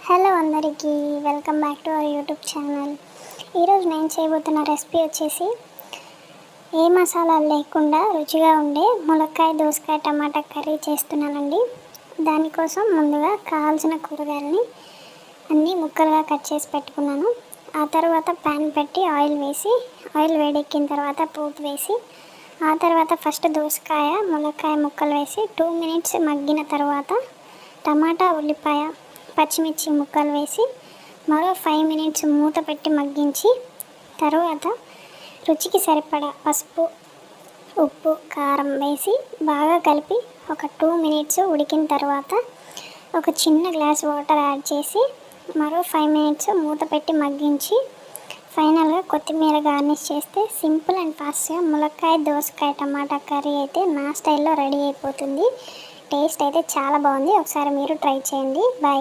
Hello అందరికీ welcome back to our YouTube channel. ఈరోజు నేను చేయబోతున్న రెసిపీ వచ్చేసి ఏ మసాలాలు లేకుండా రుచిగా ఉండే ములక్కాయ దోసకాయ టమాటా కర్రీ చేస్తున్నానండి. దానికోసం ముందుగా కావాల్సిన కూరగాయలని అన్నీ ముక్కలుగా కట్ చేసి పెట్టుకున్నాను. ఆ తర్వాత ప్యాన్ పెట్టి ఆయిల్ వేసి ఆయిల్ వేడెక్కిన తర్వాత పోపు వేసి ఆ తర్వాత ఫస్ట్ దోసకాయ ములక్కాయ ముక్కలు వేసి 2 మినిట్స్ మగ్గిన తర్వాత టమాటా ఉల్లిపాయ పచ్చిమిర్చి ముక్కలు వేసి మరో 5 మినిట్స్ మూత పెట్టి మగ్గించి తర్వాత రుచికి సరిపడా పసుపు ఉప్పు కారం వేసి బాగా కలిపి ఒక 2 మినిట్స్ ఉడికిన తర్వాత ఒక చిన్న గ్లాస్ వాటర్ యాడ్ చేసి మరో 5 మినిట్స్ మూత పెట్టి మగ్గించి ఫైనల్గా కొత్తిమీర గార్నిష్ చేస్తే సింపుల్ అండ్ ఫాస్ట్గా ములక్కాయ దోసకాయ టమాటా కర్రీ అయితే నా స్టైల్లో రెడీ అయిపోతుంది. టేస్ట్ అయితే చాలా బాగుంది. ఒకసారి మీరు ట్రై చేయండి. బాయ్.